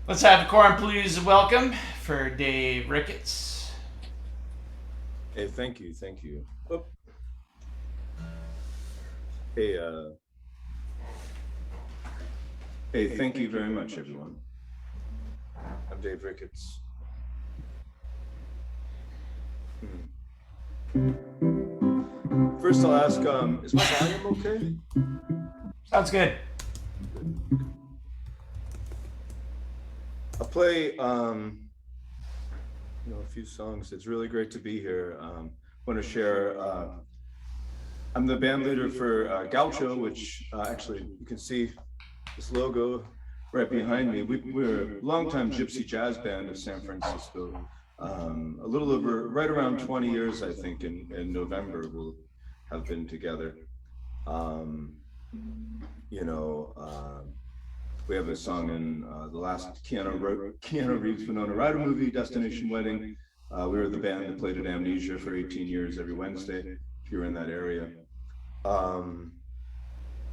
Let's have a QuaranPalooza welcome for Dave Ricketts. Hey, thank you, thank you. Oh. Hey, thank you very much, everyone. I'm Dave Ricketts. First, I'll ask, is my volume okay? Sounds good. I'll play, a few songs. It's really great to be here. Want to share. I'm the band leader for Gaucho, which actually you can see this logo right behind me. We're a longtime gypsy jazz band of San Francisco. A little over, right around 20 years, I think, in November we'll have been together. We have a song in the last Keanu Reeves Winona Ryder movie, Destination Wedding. We were the band that played at Amnesia for 18 years every Wednesday, if you're in that area. But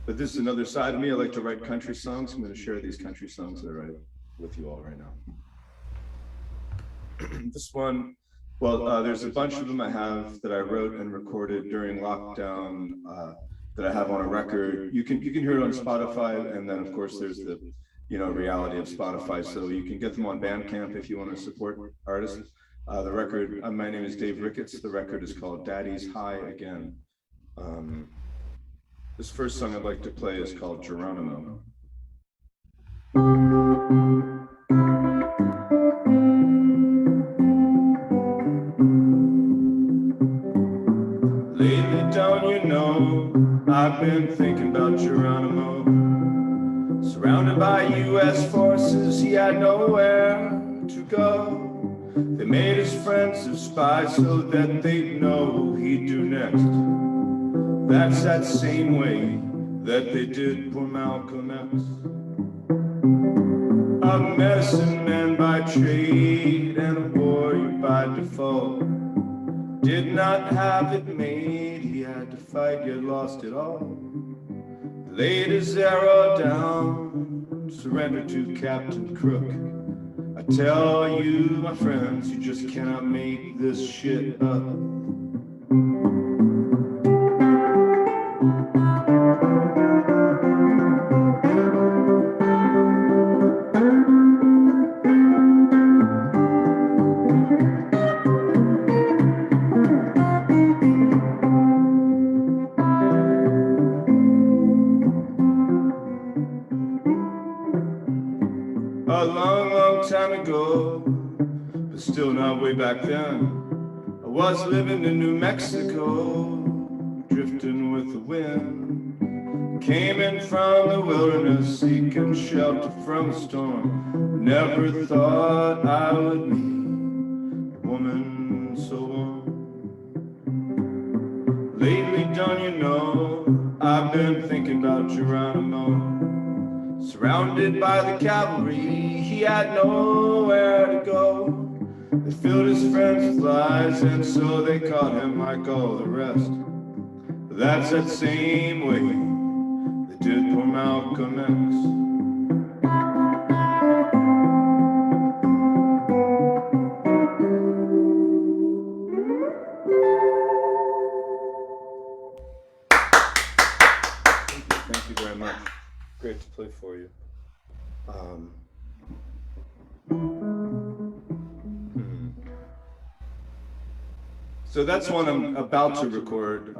this is another side of me. I like to write country songs. I'm going to share these country songs that I write with you all right now. This one, there's a bunch of them I have that I wrote and recorded during lockdown that I have on a record. You can hear it on Spotify, and then of course there's the reality of Spotify. So you can get them on Bandcamp if you want to support artists. The record, my name is Dave Ricketts. The record is called Daddy's High Again. This first song I'd like to play is called Geronimo. Lately, don't you know, I've been thinking about Geronimo. Surrounded by US forces, he had nowhere to go. They made his friends of spies so that they'd know who he'd do next. That's that same way that they did poor Malcolm X. A medicine man by trade and a warrior by default. Did not have it made, he had to fight, yet lost it all. Laid his arrow down, surrendered to Captain Crook. I tell you, my friends, you just cannot make this shit up. A long, long time ago, but still not way back then, I was living in New Mexico, drifting with the wind. Came in from the wilderness, seeking shelter from a storm. Never thought I would meet a woman so warm. Lately, don't you know, I've been thinking about Geronimo. Surrounded by the cavalry, he had nowhere to go. They filled his friends with lies, and so they caught him like all the rest. But that's that same way they did poor Malcolm X. Thank you very much. Great to play for you. So that's one I'm about to record.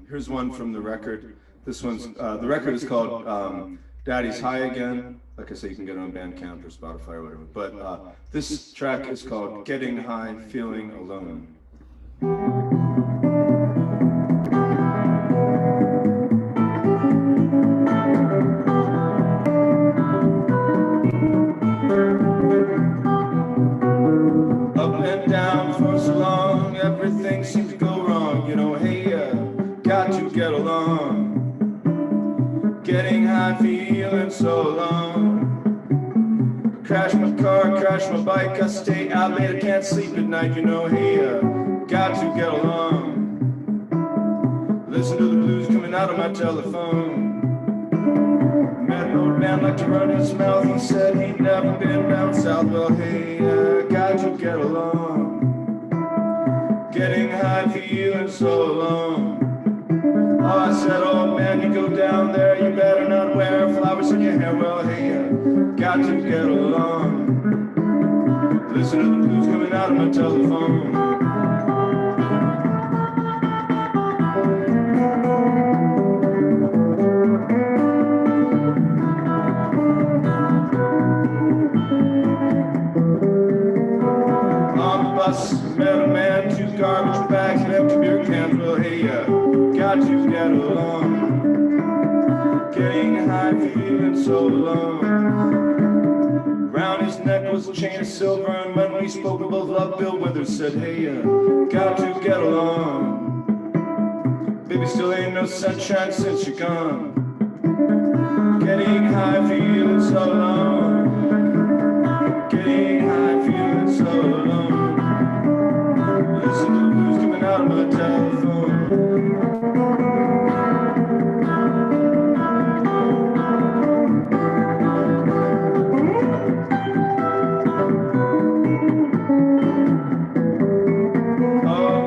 Here's one from the record. This one's, the record is called Daddy's High Again. Like I say, you can get it on Bandcamp or Spotify or whatever. But this track is called Getting High, Feeling Alone. Everything seems to go wrong, hey, got to get along. Getting high, feeling so alone. Crash my car, crash my bike, I stay out late, I can't sleep at night, hey, got to get along. Listen to the blues coming out of my telephone. Met an old man like to run his mouth. He said he'd never been down south. Well, hey, guys, you get along. Getting high for you and so long. Oh, I said, oh man, you go down there, you better not wear flowers in your hair. Well, hey, got to get along. Listen to the blues coming out of my telephone. On the bus, met a man, 2 garbage bags and empty beer cans. Well, hey, got to get along. Getting high for you and so long. Round his neck was a chain of silver, and when we spoke, we both loved Bill Withers. Said, hey, got to get along. Baby, still ain't no sunshine since you're gone. Getting high for you and so long. Getting high for you and so long. Listen to the blues coming out of my telephone. Oh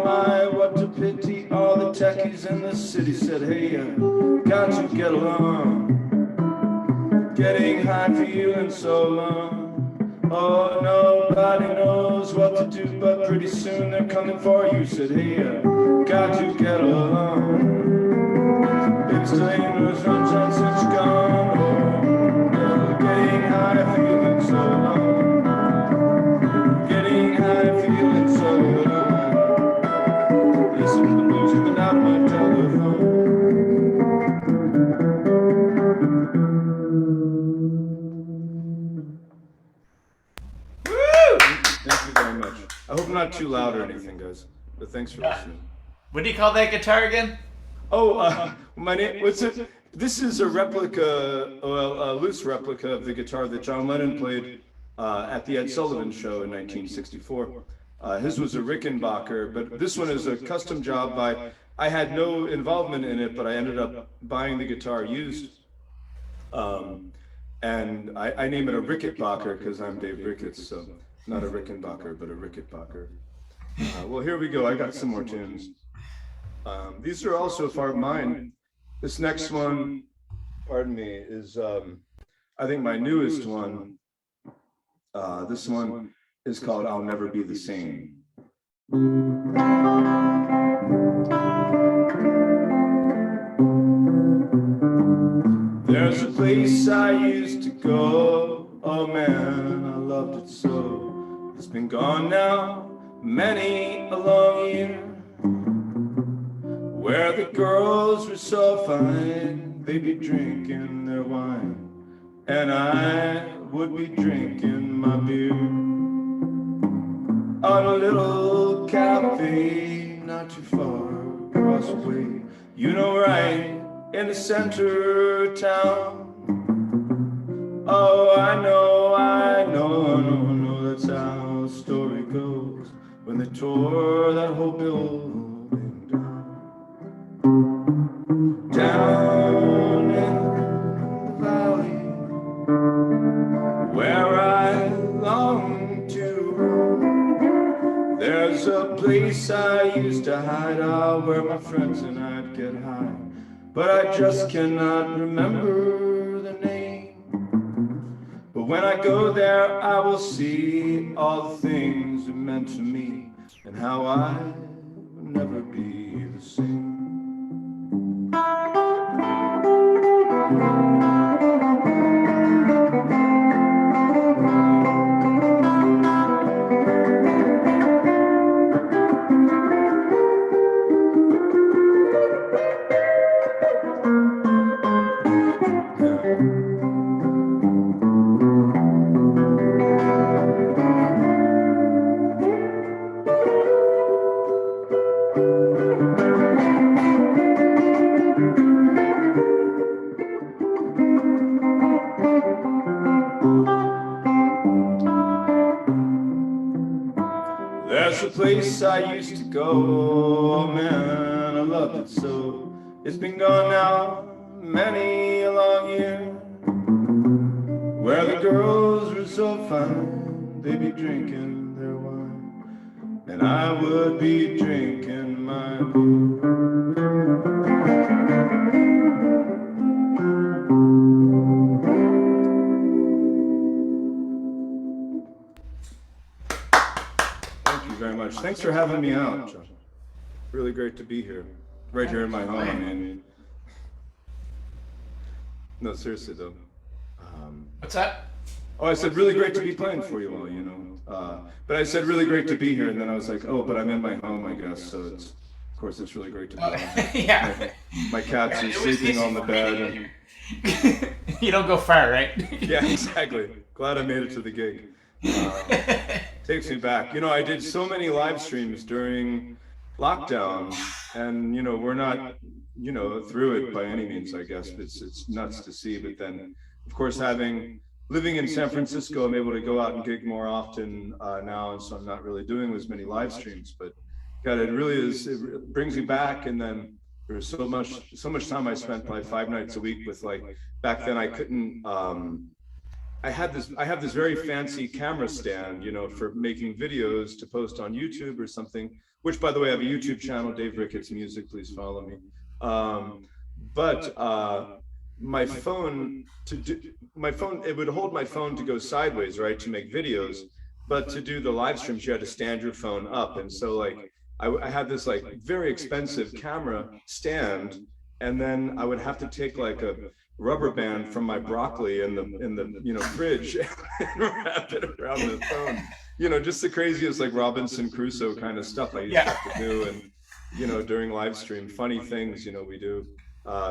my, what a pity. All the techies in the city said, hey, got to get along. Getting high for you and so long. Oh, nobody knows what to do, but pretty soon they're coming for you. Said, hey, got to get along. Baby, still ain't no sunshine since you're gone. Oh, getting high for you and so long. Getting high for you and so long. Listen to the blues coming out of my telephone. Thank you very much. I hope I'm not too loud or anything, guys. But thanks for listening. What do you call that guitar again? Oh, my name. What's it? This is a replica, well, a loose replica of the guitar that John Lennon played at the Ed Sullivan Show in 1964. His was a Rickenbacker, but this one is a custom job by. I had no involvement in it, but I ended up buying the guitar used. And I name it a Ricketbacker because I'm Dave Ricketts, so not a Rickenbacker, but a Ricketbacker. Well, here we go. I got some more tunes. These are also far mine. This next one, pardon me, is I think my newest one. This one is called I'll Never Be the Same. There's a place I used to go, oh man, I loved it so. It's been gone now, many a long year, where the girls were so fine, they'd be drinking their wine, and I would be drinking my beer. On a little cafe, not too far across the way, you know, right in the center of town. Oh, I know, that's how the story goes when they tore that whole building down. Down in the valley where I long to roam, there's a place I used to hide out where my friends and I'd get high, but I just cannot remember the name. But when I go there, I will see all the things it meant to me and how I will never be the same. There's a place I used to go, oh man, I loved it so. It's been gone now, many a long year where the girls were so fine, they'd be drinking their wine, and I would be drinking my beer. Thank you very much. Thanks for having me out, John. Really great to be here, right here in my home. I mean, no, seriously though. What's that? Oh, I said really great to be playing for you all, you know. But I said really great to be here, and then I was like, oh, but I'm in my home, I guess. So it's, of course, it's really great to be here. Yeah. My cats are sleeping on the bed. You don't go far, right? Yeah, exactly. Glad I made it to the gig. Takes me back. You know, I did so many live streams during lockdown, and you know, we're not, you know, through it by any means, I guess. It's nuts to see. But then, of course, living in San Francisco, I'm able to go out and gig more often now, and so I'm not really doing as many live streams. But God, it really is. It brings me back, and then there's so much time I spent like 5 nights a week with, like, back then I couldn't. I have this very fancy camera stand, you know, for making videos to post on YouTube or something, which, by the way, I have a YouTube channel, Dave Ricketts Music, please follow me. But my phone, it would hold my phone to go sideways, right, to make videos, but to do the live streams, you had to stand your phone up. And so, like, I had this, like, very expensive camera stand, and then I would have to take, like, a rubber band from my broccoli in the you know, fridge and wrap it around the phone. You know, just the craziest, like, Robinson Crusoe kind of stuff I used to have to do, and you know, during live stream, funny things, you know, we do.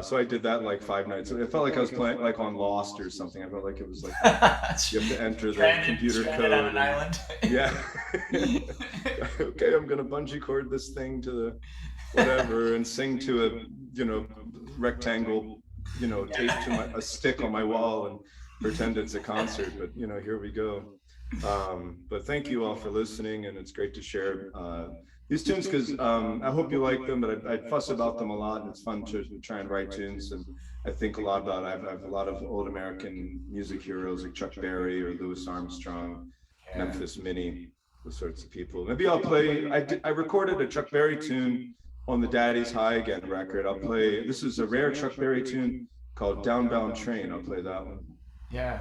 So I did that like 5 nights. It felt like I was playing like on Lost or something. I felt like it was like you have to enter the computer code. On an island. Yeah. Okay, I'm gonna bungee cord this thing to the whatever and sing to a, you know, rectangle, you know, taped to a stick on my wall and pretend it's a concert. But you know, here we go. But thank you all for listening, and it's great to share these tunes, because I hope you like them, but I fuss about them a lot, and it's fun to try and write tunes. And I think a lot about it. I have a lot of old American music heroes like Chuck Berry or Louis Armstrong, Memphis Minnie, those sorts of people. Maybe I'll play, I recorded a Chuck Berry tune on the Daddy's High Again record. I'll play, this is a rare Chuck Berry tune called Downbound Train. I'll play that one. Yeah.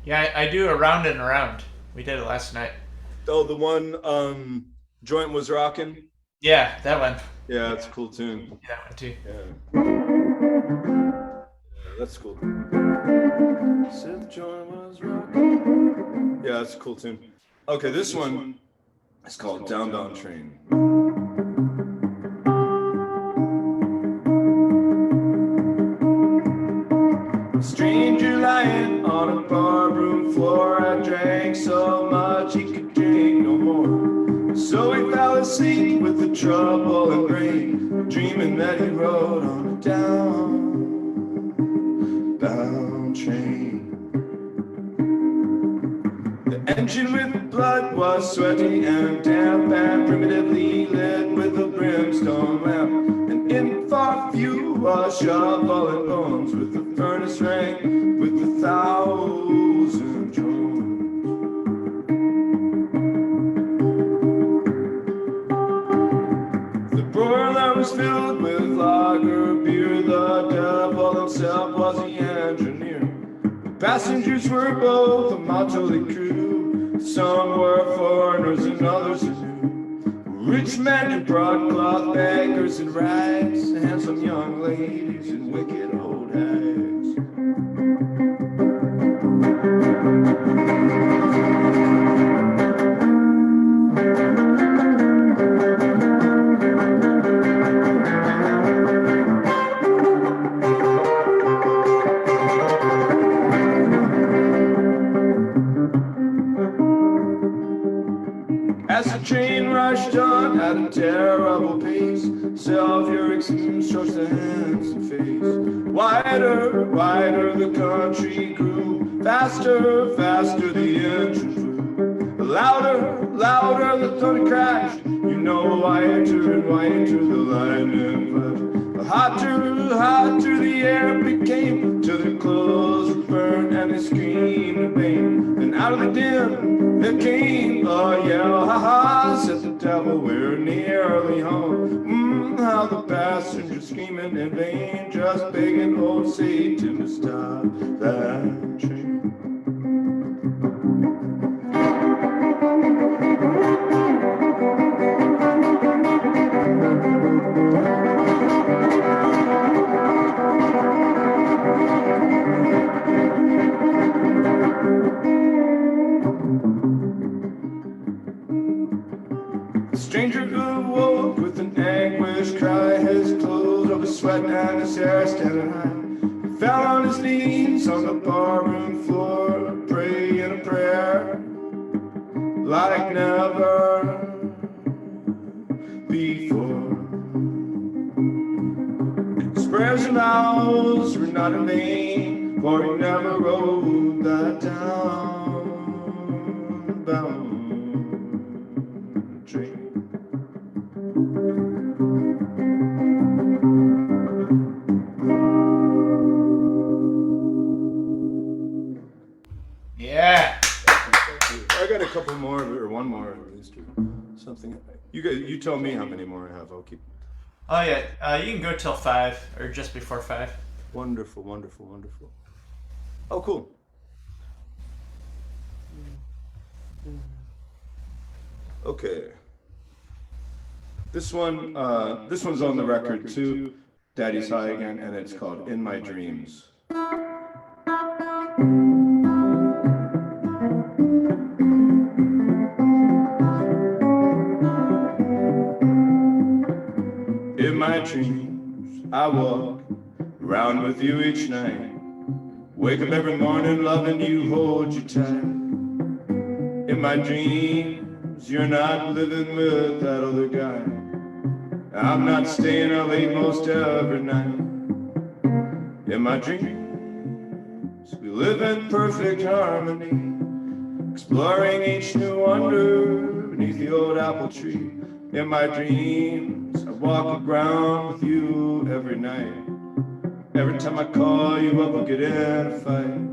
Yeah, I do Around and Around. We did it last night. Oh, the one, Joint Was Rockin'? Yeah, that one. Yeah, that's a cool tune. Yeah, that one too. Yeah, that's cool. Said the joint was rockin'. Yeah, that's a cool tune. Okay, this one is called Downbound Train. Stranger lying on a barroom floor. I drank so much he could drink no more. So he fell asleep with the trouble and rain, dreaming that he rode on a downbound train. The engine with blood was sweaty and damp and primitively lit with a brimstone lamp. And in far view was shovel and bones, with the furnace rang with 1,000 drones. The boiler was filled with lager beer. The devil himself was the engineer. The passengers were both a motley crew. Some were foreigners and others who knew. Rich men who brought cloth beggars and rags, handsome young ladies and wicked old hags. As the train rushed on at a terrible pace, sulfuric strokes the hands and face. Wider, wider the country grew, faster, faster the engine flew. Louder, louder the thunder crashed, you know whiter and whiter the lightning flashed. Hotter, hotter the air became, till their clothes were burnt and they screamed in vain. Then out of the din there came a yell, ha ha, said the devil, we're nearly home. How the passengers screaming in vain, just begging old Satan to stop that train. The stranger who awoke with an anguished cry, his clothes over sweat and his hair standing high. He fell on his knees on the barroom floor, praying a prayer like never before. His prayers and vows were not in vain, for he never rode that down-bound train. Yeah. I got a couple more, or one more at least, or something. You tell me how many more I have. I'll keep. Oh yeah, you can go till 5 or just before 5. Wonderful, wonderful, wonderful. Oh, cool. Okay. This one's on the record too. Daddy's High again, and it's called In My Dreams. In my dreams, I walk around with you each night. Wake up every morning loving you, hold you tight. In my dreams, you're not living with that other guy. I'm not staying out late most every night. In my dreams, we live in perfect harmony, exploring each new wonder beneath the old apple tree. In my dreams, I walk around with you every night. Every time I call you up, we'll get in a fight.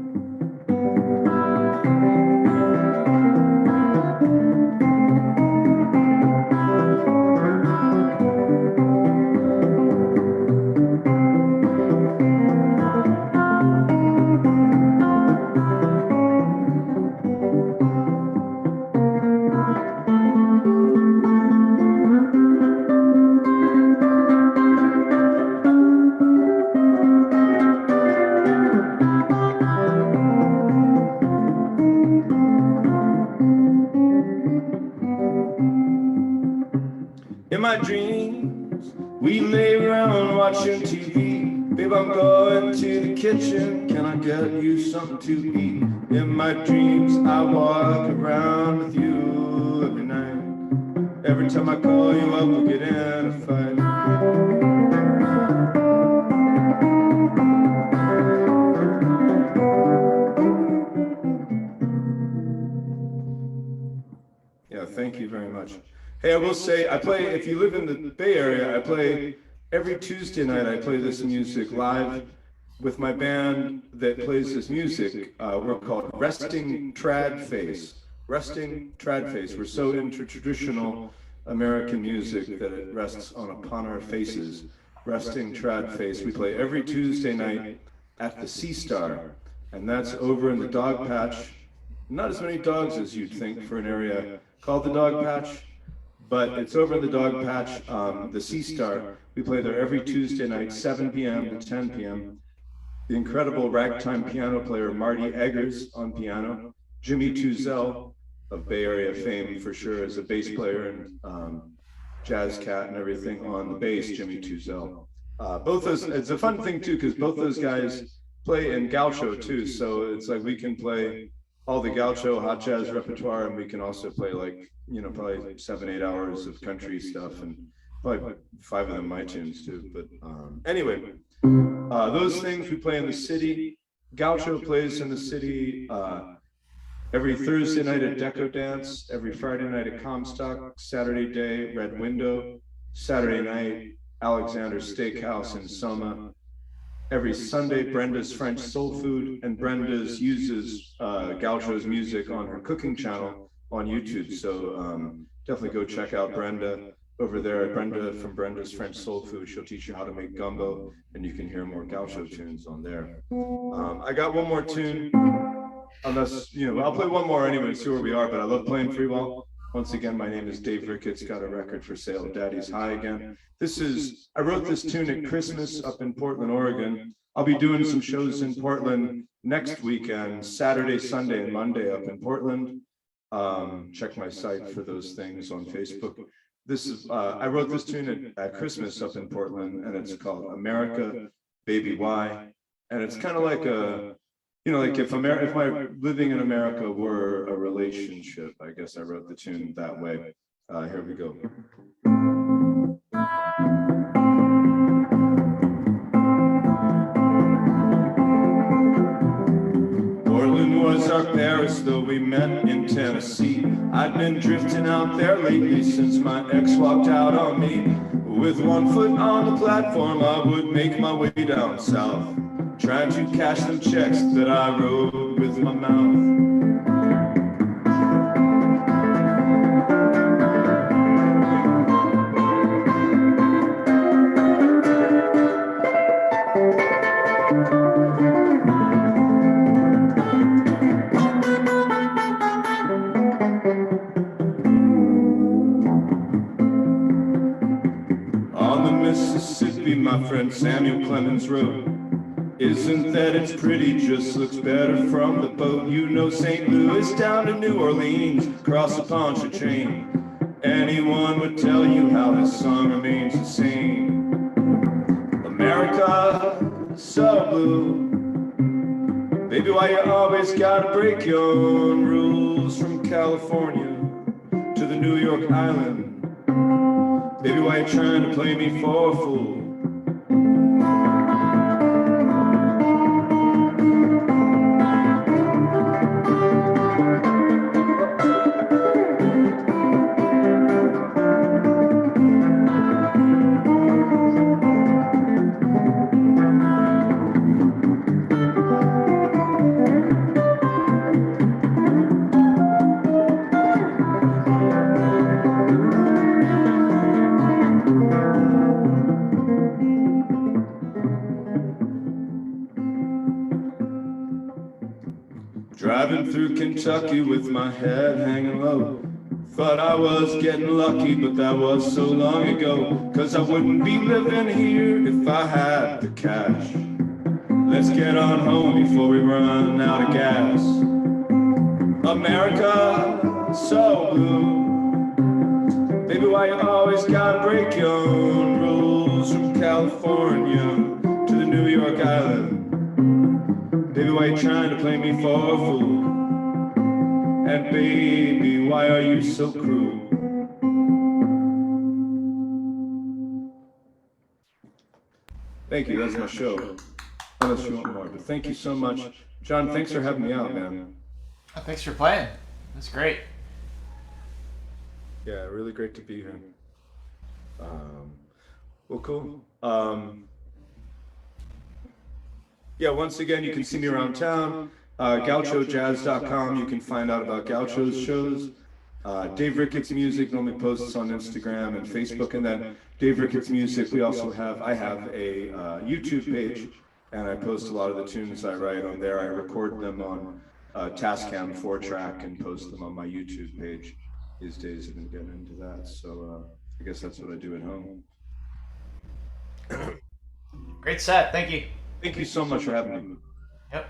In my dreams, we lay around watching TV. Babe, I'm going to the kitchen. Can I get you something to eat? In my dreams, I walk around with you every night. Every time I call you up, we'll get in a fight. Yeah, thank you very much. Hey, I will say, I play, if you live in the Bay Area, I play every Tuesday night, I play this music live with my band that plays this music. We're called Resting Trad Face. Resting Trad Face. We're so into traditional American music that it rests upon our faces. Resting Trad Face. We play every Tuesday night at the Sea Star, and that's over in the Dog Patch. Not as many dogs as you'd think for an area called the Dog Patch, but it's over in the Dog Patch, the Sea Star. We play there every Tuesday night, 7 p.m. to 10 p.m. The incredible ragtime piano player Marty Eggers on piano, Jimmy Tuzel of Bay Area fame for sure as a bass player and jazz cat and everything on the bass, Jimmy Tuzel. Both those, it's a fun thing too, because both those guys play in gaucho too, so it's like we can play all the gaucho hot jazz repertoire, and we can also play like, you know, probably 7-8 hours of country stuff, and probably 5 of them my tunes too. But anyway, those things we play in the city. Gaucho plays in the city every Thursday night at Deco Dance, every Friday night at Comstock, Saturday day Red Window, Saturday night Alexander's Steakhouse in Soma, every Sunday, Brenda's French Soul Food, and Brenda's uses Gaucho's music on her cooking channel on YouTube. So definitely go check out Brenda over there. Brenda from Brenda's French Soul Food. She'll teach you how to make gumbo, and you can hear more Gaucho tunes on there. I got one more tune. Unless, I'll play one more anyway to see where we are, but I love playing free ball. Once again, my name is Dave Ricketts, got a record for sale, Daddy's High Again. I wrote this tune at Christmas up in Portland, Oregon. I'll be doing some shows in Portland next weekend, Saturday, Sunday, and Monday up in Portland. Check my site for those things on Facebook. I wrote this tune at Christmas up in Portland, and it's called America, Baby Why. And it's kind of like like if my living in America were a relationship, I guess I wrote the tune that way. Here we go. Portland was our Paris, though we met in Tennessee. I'd been drifting out there lately since my ex walked out on me. With one foot on the platform, I would make my way down south, trying to cash them checks that I wrote with my mouth. On the Mississippi, my friend Samuel Clemens wrote, "Isn't that it's pretty, just looks better from the boat. You know St. Louis down to New Orleans, cross the Pontchartrain. Anyone would tell you how this song remains the same. America, so blue. Baby, why you always gotta break your own rules? From California to the New York Island. Baby, why you trying to play me for a fool? Driving through Kentucky with my head hanging low. Thought I was getting lucky, but that was so long ago. 'Cause I wouldn't be living here if I had the cash. Let's get on home before we run out of gas. America, so blue. Baby, why you always gotta break your own rules? From California to the New York Island. Baby, why you trying to play me for a fool? And baby, why are you so cruel? Thank you, that's my show. Unless you want more, but thank you so much. John, thanks for having me out, man. Oh, thanks for playing. That's great. Yeah, really great to be here. Well, cool. Yeah, once again, you can see me around town. GauchoJazz.com, you can find out about Gaucho's shows. Dave Ricketts Music normally posts on Instagram and Facebook, and then Dave Ricketts Music, I have a YouTube page, and I post a lot of the tunes I write on there. I record them on Tascam 4-track and post them on my YouTube page. These days I've been getting into that, so I guess that's what I do at home. Great set. Thank you. Thank you so much for having me. Yep.